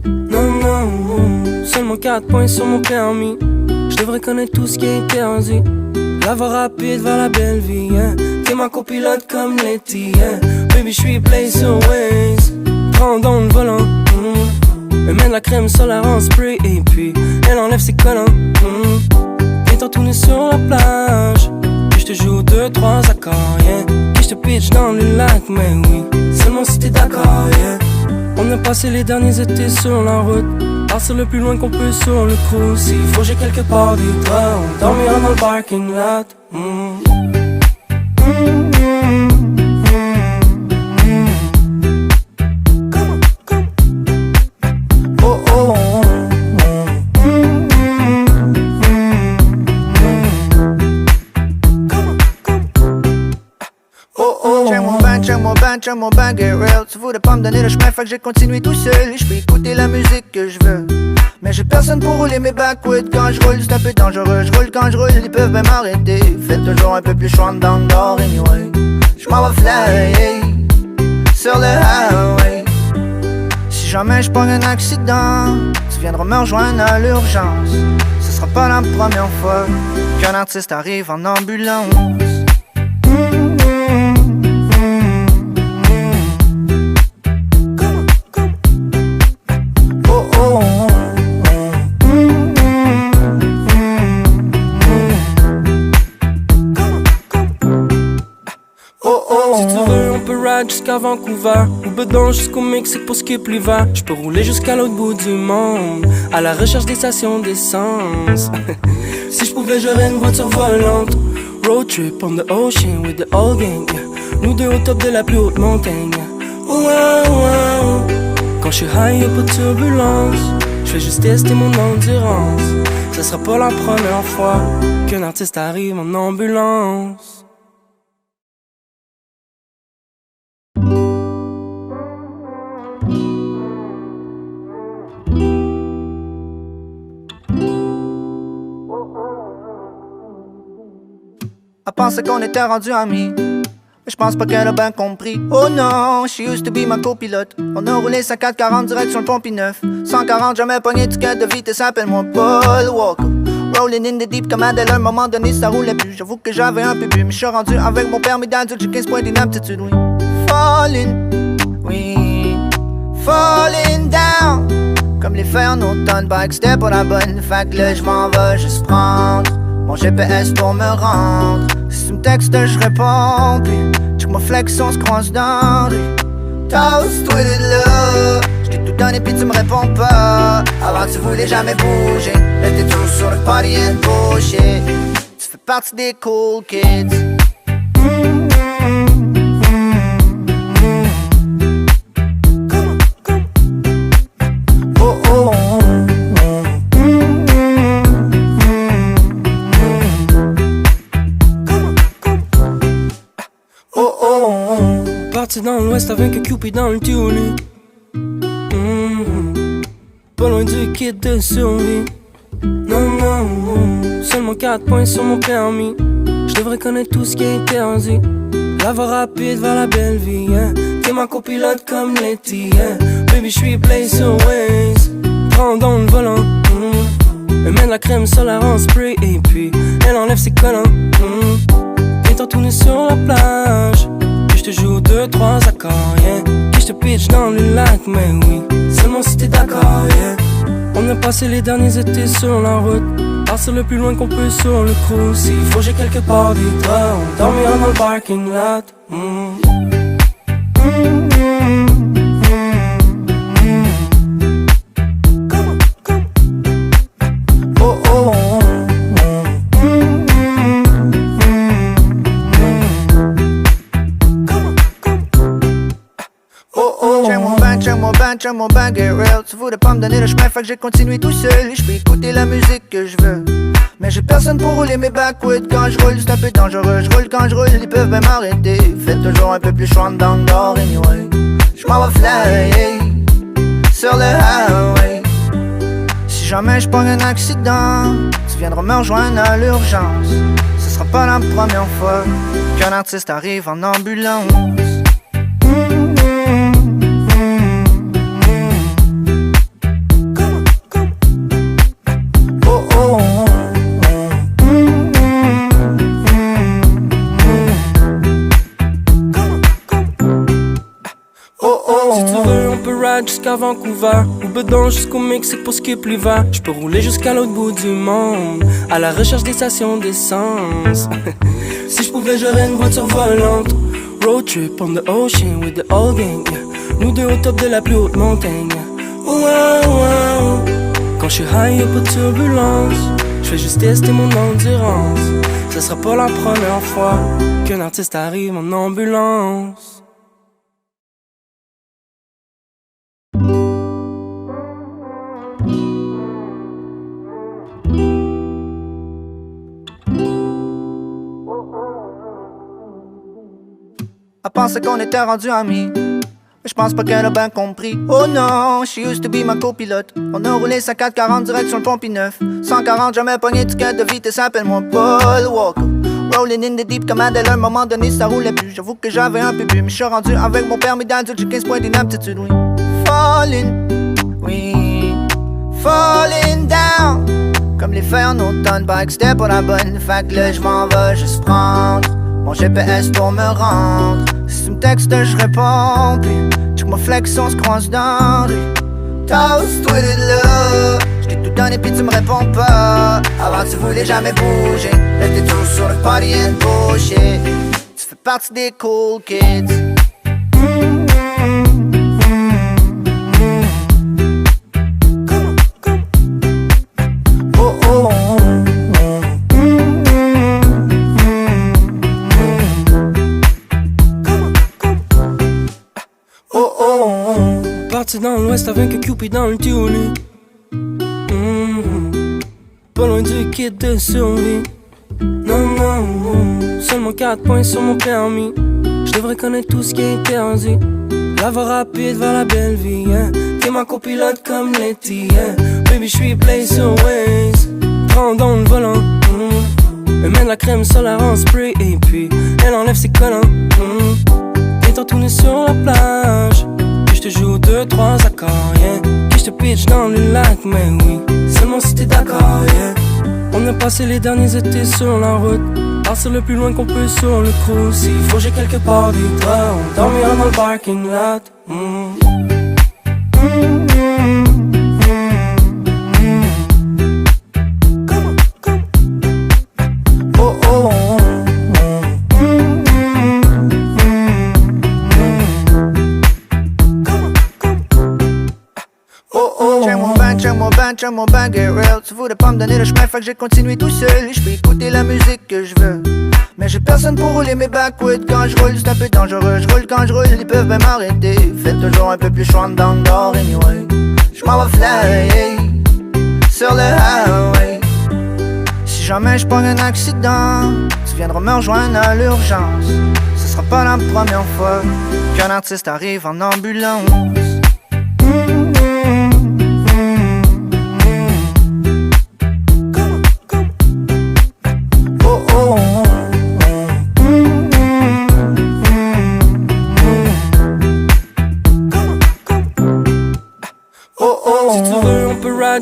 Non, non, seulement 4 points sur mon permis. Je devrais connaître tout ce qui est interdit. La voie rapide vers la belle vie, hein. T'es ma copilote comme Letty, hein. Baby, j'suis Blaze Ways. Prends dans le volant, Elle met de la crème solaire en spray. Et puis, elle enlève ses collants, Viens t'en tourner sur la plage. Je te joue 2-3 accords, yeah. Puis je te pitch dans le lac, mais oui, seulement si t'es d'accord, yeah. On a passé les derniers étés sur la route, partir le plus loin qu'on peut sur le cruise. S'il faut j'ai quelque part du droit, on dormira dans le parking lot. Oh oh. Check mon bang, get real. Tu voulais pas me donner le chemin, fait que j'ai continué tout seul. Je peux écouter la musique que je veux, mais j'ai personne pour rouler mes backwoods. Quand je roule, c'est un peu dangereux. Je roule quand je roule, ils peuvent même m'arrêter. Fais toujours un peu plus chaud dans le nord, anyway. J'm'en vais fly sur le highway. Si jamais j'pogne un accident, tu viendras me rejoindre à l'urgence. Ce sera pas la première fois qu'un artiste arrive en ambulance. Jusqu'à Vancouver, ou bedon jusqu'au Mexique pour skip l'hiver. J'peux rouler jusqu'à l'autre bout du monde, à la recherche des stations d'essence. Si j'pouvais j'aurais une voiture volante, road trip on the ocean with the old gang, yeah. Nous deux au top de la plus haute montagne, yeah. Oh, oh, oh. Quand j'suis high y'a pas de turbulence, j'fais juste tester mon endurance. Ce sera pas la première fois qu'un artiste arrive en ambulance. Elle pensait qu'on était rendus amis, mais je pense pas qu'elle a bien compris. Oh non, she used to be ma copilote. On a roulé 50-40 direction le Pont-P-9. 140, jamais pogné du de vitesse, appelle-moi Paul Walker. Rolling in the deep comme Adèle, à un moment donné ça roulait plus. J'avoue que j'avais un peu bu, mais je suis rendu avec mon permis d'adulte, j'ai 15 points d'inaptitude, oui. Falling, oui, falling down. Comme les feux en automne, pas que c'était pas la bonne. Fait que là j'm'en vais juste prendre mon GPS pour me rendre. Si tu me textes, je réponds. Puis check ma flex, on se croise dans rue. Toast with it là. J't'ai tout donné puis tu me réponds pas. Avant tu voulais jamais bouger. Là t'es toujours sur le party and bullshit. Tu fais partie des cool kids. Parti dans l'ouest avec un Cupid dans le tuli. Pas loin du kit de survie. Non, non, seulement 4 points sur mon permis. Je devrais connaître tout ce qui est interdit. La voie rapide vers la belle vie, yeah. T'es ma copilote comme Letty, yeah. Baby, j'suis place sur Waze. Prends dans le volant, Elle met de la crème solaire en spray. Et puis, elle enlève ses collants, Viens tourner sur la plage. Puis j'te joue 2-3 accords, yeah. Puis j'te pitch dans le lac, mais oui, seulement si t'es d'accord, yeah. On a passé les derniers étés sur la route. Partir le plus loin qu'on peut sur le cruise. S'il faut j'ai quelque part des draps. On dormira dans le parking lot. Check mon bang, get real. Tu voulais pas me donner le chemin, fait que j'ai continué tout seul. Je peux écouter la musique que je veux, mais j'ai personne pour rouler mes backwoods. Quand je roule, c'est un peu dangereux. Je roule quand je roule, ils peuvent même m'arrêter. Faites toujours un peu plus chaud dans le nord, anyway. Je m'en vais fly sur le highway. Si jamais je pogne un accident, tu viendras me rejoindre à l'urgence. Ce sera pas la première fois qu'un artiste arrive en ambulance. Jusqu'à Vancouver, ou bedon jusqu'au Mexique pour skip l'hiver. J'peux rouler jusqu'à l'autre bout du monde, à la recherche des stations d'essence. Si j'pouvais, j'aurais une voiture volante. Road trip on the ocean with the old gang, yeah. Nous deux au top de la plus haute montagne, yeah. Wow, wow. Quand j'suis high, y'a pas de turbulence. J'fais juste tester mon endurance. Ce sera pas la première fois qu'un artiste arrive en ambulance. Elle pensait qu'on était rendus amis, mais j'pense pas qu'elle a bien compris. Oh non, she used to be ma copilote. On a roulé sa 440 direct sur le Pont-Pi 9. 140, jamais pogné ticket de vitesse, appelle-moi Paul Walker. Rolling in the deep comme Adèle, à un moment donné ça roulait plus. J'avoue que j'avais un peu bu, mais j'suis rendu avec mon permis d'adulte, j'ai 15 points d'inaptitude, oui. Falling, oui, falling down. Comme les feuilles en automne, pas que c'était pour la bonne. Fait que là j'm'en vais juste prendre mon GPS pour me rendre. Si tu me textes, je réponds. Puis check ma flex, on se croise dans rue. Toast, toi de là. J't'ai tout donné puis tu me réponds pas. Avant tu voulais jamais bouger. Là t'es toujours sur le party and bullshit. Tu fais partie des cool kids. Parti dans l'ouest avec un Cupid dans le tuli. Pas loin du kit de survie. Non, non, seulement 4 points sur mon permis. Je devrais connaître tout ce qui est interdit. La voie rapide vers la belle vie, yeah. T'es ma copilote comme Letty, yeah. Baby, j'suis place sur Waze. Prends dans le volant, Elle met de la crème solaire en spray. Et puis, elle enlève ses collants, Viens tourner sur la plage. Puis j'te joue 2-3 accords, yeah. Puis j'te pitch dans le lac, mais oui, seulement si t'es d'accord, yeah. On a passé les derniers étés sur la route. Partir le plus loin qu'on peut sur le cruise. S'il faut j'ai quelque part des draps. On dormira dans le parking lot. Oh oh Check-moi ben, get real. Tu voulais pas me donner le chemin, fait que j'ai continué tout seul. Je peux écouter la musique que je veux, mais j'ai personne pour rouler mes backwoods. Quand je roule, c'est un peu dangereux. Je roule quand je roule, ils peuvent même m'arrêter. Faites toujours un peu plus chouan dans le nord, anyway. J'm'en vais fly sur le highway. Si jamais j'pogne un accident, tu viendras me rejoindre à l'urgence. Ce sera pas la première fois qu'un artiste arrive en ambulance.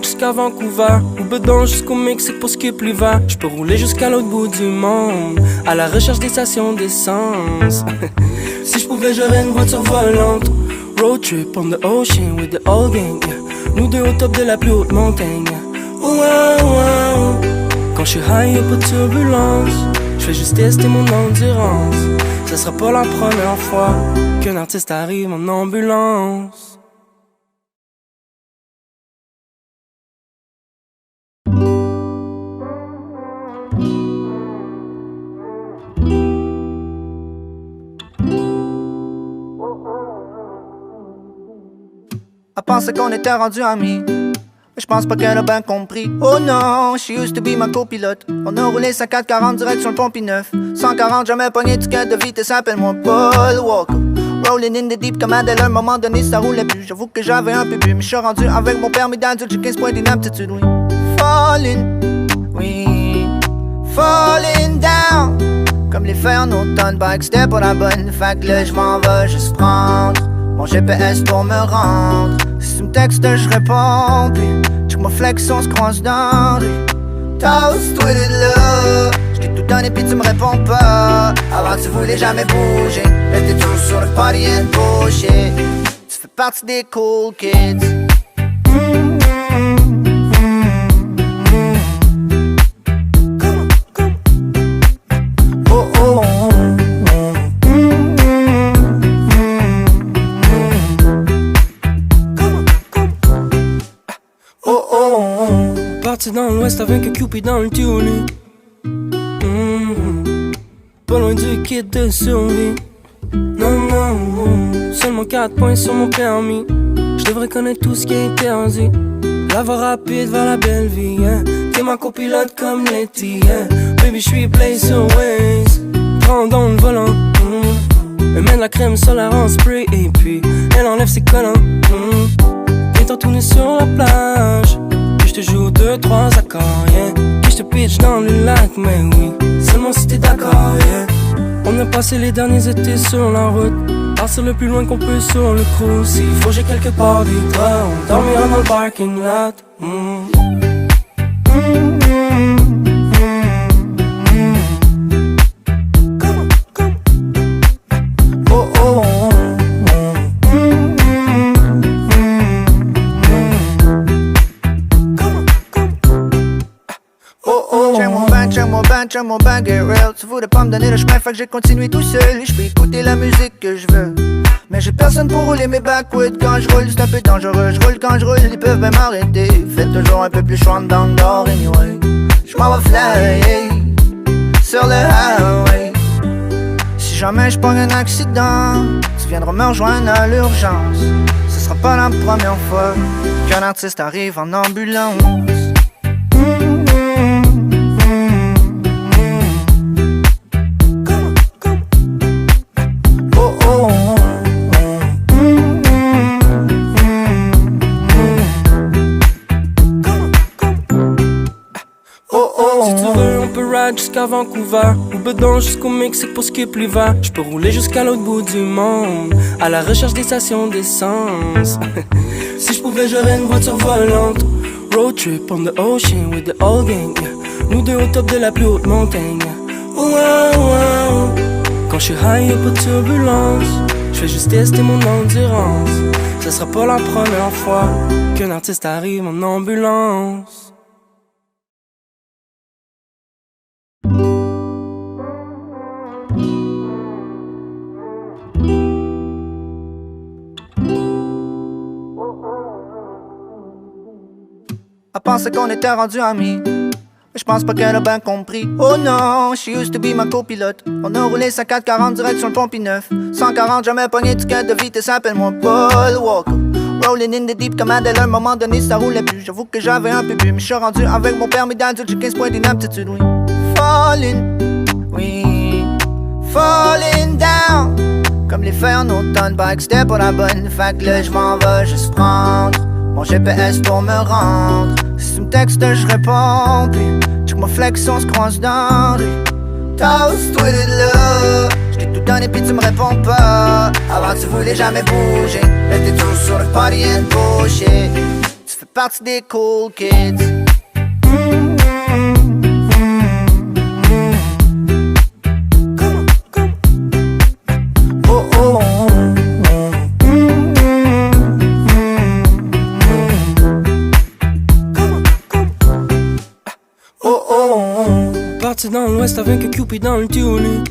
Jusqu'à Vancouver, ou bedon jusqu'au Mexique pour skip l'hiver. J'peux rouler jusqu'à l'autre bout du monde, à la recherche des stations d'essence. Si j'pouvais, j'aurais une voiture volante. Road trip on the ocean with the old gang, yeah. Nous deux au top de la plus haute montagne, yeah. Oh, wow, wow. Quand j'suis high, y'a pas de turbulence. J'fais juste tester mon endurance. Ce sera pas la première fois qu'un artiste arrive en ambulance. Elle pensait qu'on était rendu amis, mais je pense pas qu'elle a bien compris. Oh non, she used to be ma copilote. On a roulé 50-40 direction le Pont-Neuf. 140, jamais pogné du de vitesse, appelle-moi Paul Walker. Rolling in the deep comme Adèle, à un moment donné ça roulait plus. J'avoue que j'avais un peu bu, mais je suis rendu avec mon permis d'adulte, j'ai 15 points d'inaptitude, oui. Falling, oui, falling down. Comme les fers en automne, pas que c'était pour la bonne. Fait que là j'm'en vais juste prendre mon GPS pour me rendre. Si tu me textes, je réponds. Puis check mon flex, on se croise dans rue. Toast with it là. J't'ai tout donné puis tu me réponds pas. Avant tu voulais jamais bouger. Là t'es toujours sur le party and bullshit. Tu fais partie des cool kids. Parti dans l'ouest avec un Cupid dans le tuning. Pas loin du kit de survie. Non, non, non. Seulement 4 points sur mon permis. Je devrais connaître tout ce qui est interdit. La voie rapide vers la belle vie, yeah. T'es ma copilote comme Letty, yeah. Baby, j'suis Blaze sur Waze. Prends dans le volant. Elle met de la crème solaire en spray. Et puis, elle enlève ses collants. Et t'en tourner sur la plage. Je te joue 2-3 accords, yeah. Puis je te pitch dans le lac, mais oui, seulement si t'es d'accord, yeah. On a passé les derniers étés sur la route, partir le plus loin qu'on peut sur le cruise. S'il faut j'ai quelque part des draps, on dormira dans le parking lot. Check-moi ben, get real. Tu voulais pas me donner le chemin, fait que j'ai continué tout seul. Je peux écouter la musique que je veux, mais j'ai personne pour rouler mes backwoods. Quand je roule, c'est un peu dangereux. Je roule quand je roule, ils peuvent même m'arrêter. Faites toujours un peu plus chouan dans le nord, anyway. J'm'en vais fly sur le highway. Si jamais j'pogne un accident, tu viendras me rejoindre à l'urgence. Ce sera pas la première fois qu'un artiste arrive en ambulance. Jusqu'à Vancouver, ou bedon jusqu'au Mexique pour skip l'hiver. J'peux rouler jusqu'à l'autre bout du monde, à la recherche des stations d'essence. Si j'pouvais, j'aurais une voiture volante. Road trip on the ocean with the old gang, yeah. Nous deux au top de la plus haute montagne, yeah. Oh, wow, wow. Quand j'suis high, y'a pas de turbulence. J'fais juste tester mon endurance. Ce sera pas la première fois qu'un artiste arrive en ambulance. Elle pensait qu'on était rendus amis. Mais je pense pas qu'elle a bien compris. Oh non, she used to be ma copilote. On a roulé 440 direct sur le pont P9. 140, jamais pogné ticket de vitesse, appelle-moi Paul Walker. Rolling in the deep comme Adèle, à un moment donné ça roulait plus. J'avoue que j'avais un peu bu, mais je suis rendu avec mon permis d'adulte, j'ai 15 points d'inaptitude, oui. Falling, oui, falling down. Comme les feuilles en automne, bike c'était pour la bonne. Fait que là j'm'en vais juste prendre mon GPS pour me rendre. Si tu me textes, je réponds. Puis check ma flex, on se croise dans rue. Toast with it là. J't'ai tout donné puis tu me réponds pas. Avant tu voulais jamais bouger. Là t'es toujours sur le party and bullshit. Tu fais partie des cool kids. Oh oh. Parti dans l'ouest avec un Cupid dans le tuning.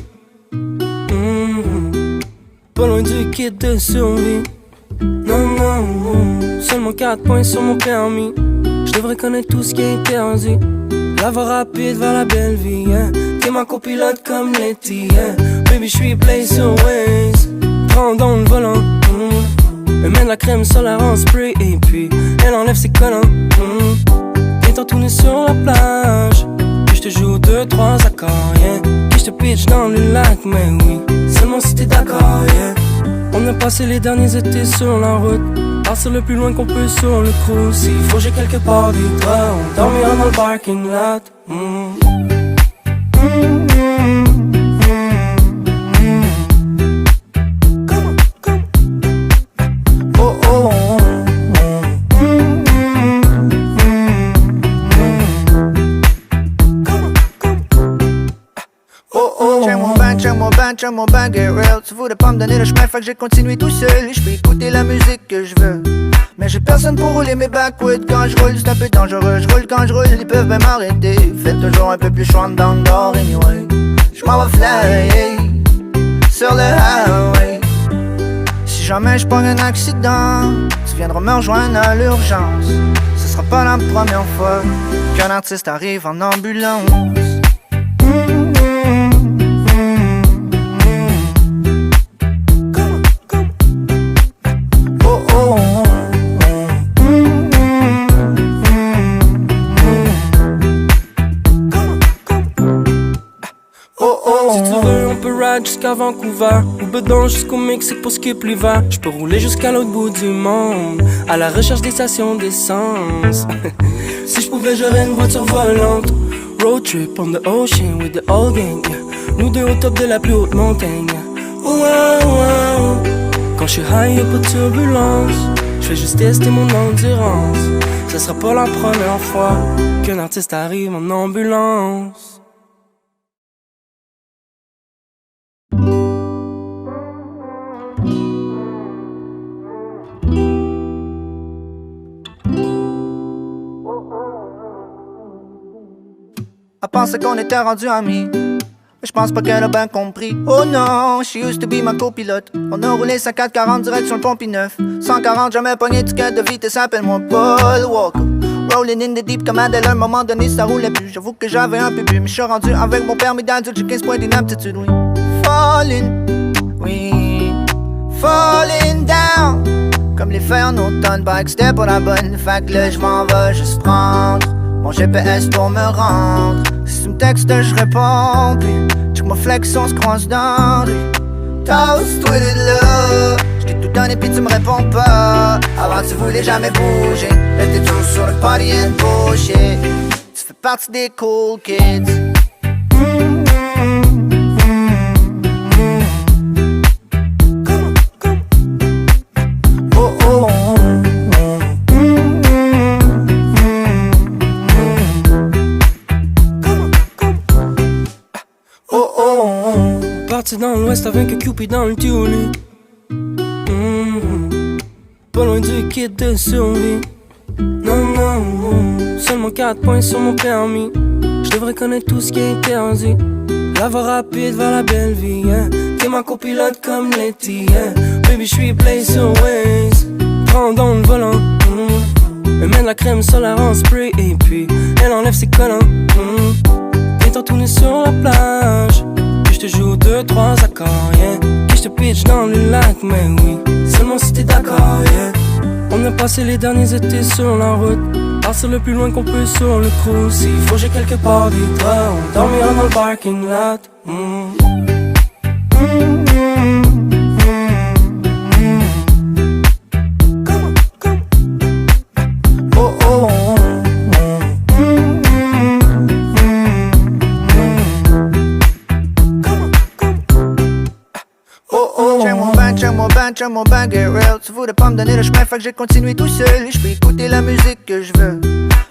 Pas loin du kit de survie. Non, non, seulement 4 points sur mon permis. Je devrais connaître tout ce qui est interdit. La voie rapide vers la belle vie, hein. T'es ma copilote comme Letty, hein. Baby, j'suis play sur Waze. Prends dans le volant, Elle met de la crème solaire en spray. Et puis, elle enlève ses collants, Étant tourné sur la plage. Je te joue 2-3 accords, yeah. Puis je te pitch dans le lac, mais oui, seulement si t'es d'accord, yeah. On a passé les derniers étés sur la route. Partir le plus loin qu'on peut sur le cruise. S'il faut j'ai quelque part des toits. On dormira dans le parking lot. Oh oh. Check mon bang, get real. Tu voulais pas me donner le chemin, fait que j'ai continué tout seul. Je peux écouter la musique que je veux, mais j'ai personne pour rouler mes backwoods. Quand je roule, c'est un peu dangereux. Je roule quand je roule, ils peuvent même m'arrêter. Fais toujours un peu plus chaud dans le nord, anyway. Je m'en vais fly sur le highway. Si jamais je pogne un accident, tu viendras me rejoindre à l'urgence. Ce sera pas la première fois qu'un artiste arrive en ambulance. Jusqu'à Vancouver, ou bedon jusqu'au Mexique pour skip l'hiver. J'peux rouler jusqu'à l'autre bout du monde, à la recherche des stations d'essence. Si j'pouvais, j'aurais une voiture volante. Road trip on the ocean with the whole gang, yeah. Nous deux au top de la plus haute montagne, yeah. Oh, oh, oh. Quand j'suis high, y'a pas de turbulence. J'fais juste tester mon endurance. Ce sera pas la première fois qu'un artiste arrive en ambulance. Elle pensait qu'on était rendus amis, mais je pense pas qu'elle a bien compris. Oh non, she used to be ma copilote. On a roulé 440 direct sur le pont P9. 140, jamais pogné ticket de vitesse, appelle-moi Paul Walker. Rolling in the deep comme Adèle, à un moment donné ça roulait plus. J'avoue que j'avais un peu bu, mais je suis rendu avec mon permis d'adulte, j'ai 15 points d'inaptitude, oui. Falling, oui, falling down. Comme les feuilles en automne, bike c'était pour la bonne. Fait que là j'm'en vais juste prendre mon GPS pour me rendre. Si tu me textes, je réponds. Puis check ma flex, on se croise dans rue. Toast with it là. J't'ai tout donné puis tu me réponds pas. Avant tu voulais jamais bouger. Là t'es toujours sur le party and bullshit. Tu fais partie des cool kids. Parti dans l'ouest avec un Cupid dans le tuning. Pas loin du kit de survie. Non, non, seulement 4 points sur mon permis. Je devrais connaître tout ce qui est interdit. La voie rapide vers la belle vie, hein. T'es ma copilote comme Letty, hein. Baby, j'suis play sur Waze. Prends dans le volant, Mais met de la crème solaire en spray et puis elle enlève ses collants. Étant tout nu sur la plage, puis je te joue 2-3 accords, yeah. Puis je te pitch dans le lac, mais oui, seulement si t'es d'accord, yeah. On a passé les derniers étés sur la route, partir le plus loin qu'on peut sur le cruise. S'il faut j'ai quelque part des draps, on dormira dans le parking lot. Check mon bang, get real. Tu voulais pas me donner le chemin, fait que j'ai continué tout seul. Je peux écouter la musique que je veux,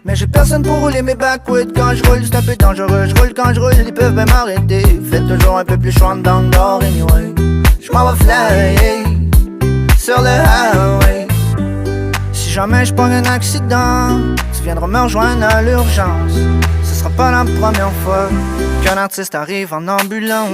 mais j'ai personne pour rouler mes backwoods. Quand je roule, c'est un peu dangereux. Je roule quand je roule, ils peuvent même m'arrêter. Faites toujours un peu plus chouan dans le nord, anyway. Je m'en vais fly sur le highway. Si jamais je pogne un accident, tu viendras me rejoindre à l'urgence. Ce sera pas la première fois qu'un artiste arrive en ambulance.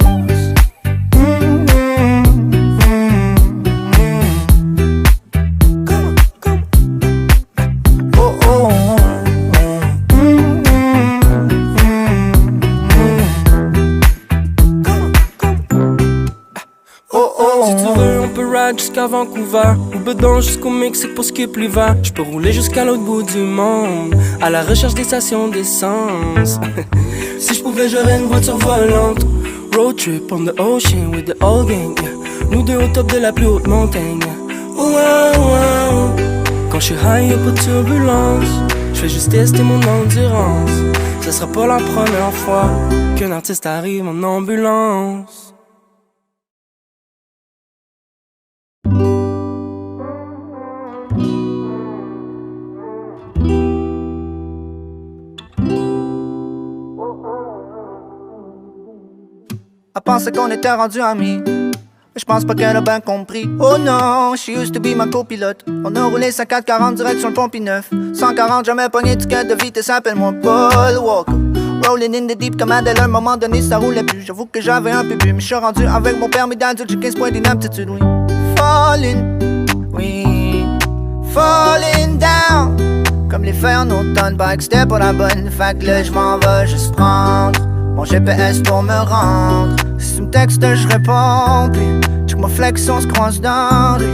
Jusqu'à Vancouver, ou bedon jusqu'au Mexique pour skip l'hiver. Je peux rouler jusqu'à l'autre bout du monde, à la recherche des stations d'essence. Si je pouvais, j'aurais une voiture volante. Road trip on the ocean with the whole gang, yeah. Nous deux au top de la plus haute montagne, yeah. Wow, wow. Quand je suis high, y'a pas de turbulence. Je fais juste tester mon endurance. Ce sera pas la première fois qu'un artiste arrive en ambulance. Elle pensait qu'on était rendus amis, mais je pense pas qu'elle a bien compris. Oh non, she used to be ma copilote. On a roulé 50-40 direct sur le pont P9. 140, jamais pogné ticket de vitesse, appelle-moi Paul Walker. Rolling in the deep comme Adèle, à un moment donné ça roulait plus. J'avoue que j'avais un peu bu, mais je suis rendu avec mon permis d'adulte, j'ai 15 points d'inaptitude, oui. Falling, oui, falling down. Comme les feux en automne, pas que c'était pas la bonne. Fait que là j'm'en vais juste prendre mon GPS pour me rendre. Si tu me textes, je réponds. Puis check ma flex, on se croise dans la rue.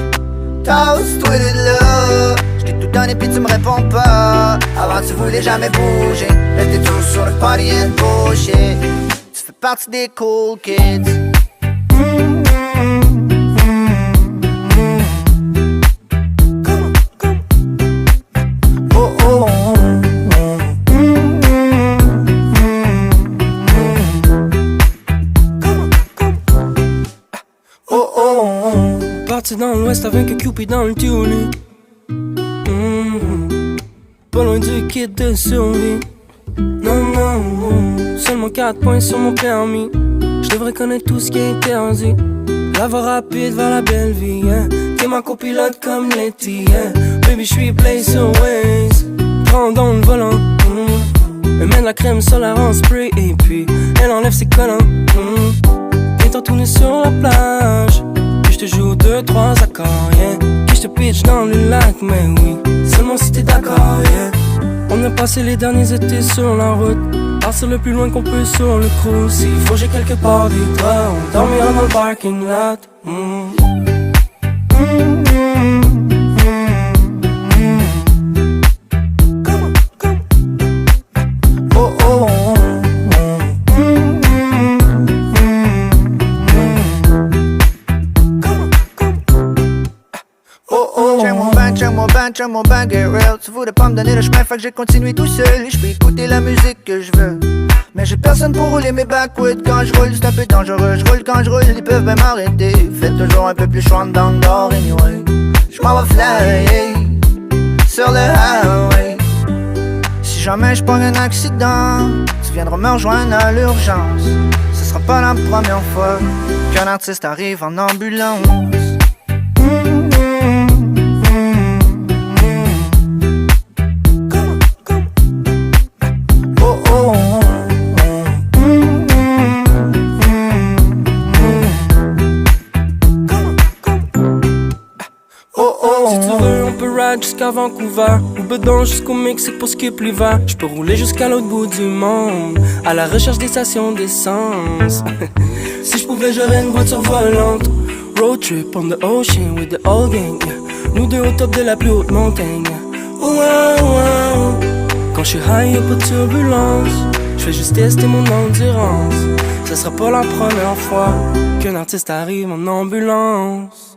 Toast, toi de là. J't'ai tout donné puis tu me réponds pas. Avant tu voulais jamais bouger. Là t'es toujours sur le party and bullshit. Tu fais partie des cool kids. Parti dans l'ouest avec un Cupid dans le tunnel. Pas loin du kit de survie. Non, non, seulement 4 points sur mon permis. Je devrais connaître tout ce qui est interdit. La voie rapide vers la belle vie, yeah. T'es ma copilote comme Letty, yeah. Baby, j'suis place sur Waze. Prends dans le volant, elle met de la crème solaire en spray et puis elle enlève ses collants. Étant tout nu sur la plage, puis je te joue 2-3 accords, yeah. Puis je te pitch dans le lac, mais oui, seulement si t'es d'accord, yeah. On a passé les derniers étés sur la route, partir le plus loin qu'on peut sur le cruise. S'il faut j'ai quelque part des draps, on dormira dans le parking lot. Check mon bang, get real. Tu voulais pas me donner le chemin, fait que j'ai continué tout seul. Je peux écouter la musique que je veux, mais j'ai personne pour rouler mes backwoods. Quand je roule, c'est un peu dangereux. Je roule quand je roule, ils peuvent même m'arrêter. Faites toujours un peu plus chouan dans le nord, anyway. Je m'en vais fly sur le highway. Si jamais je pogne un accident, tu viendras me rejoindre à l'urgence. Ce sera pas la première fois qu'un artiste arrive en ambulance. Jusqu'à jusqu'à Vancouver, ou bedon jusqu'au Mexique pour skip l'hiver. J'peux rouler jusqu'à l'autre bout du monde, à la recherche des stations d'essence. Si j'pouvais j'aurais une voiture volante, road trip on the ocean with the old gang, yeah. Nous deux au top de la plus haute montagne, yeah. Oh, oh, oh. Quand j'suis high y'a pas de turbulence, j'fais juste tester mon endurance. Ce sera pas la première fois qu'un artiste arrive en ambulance.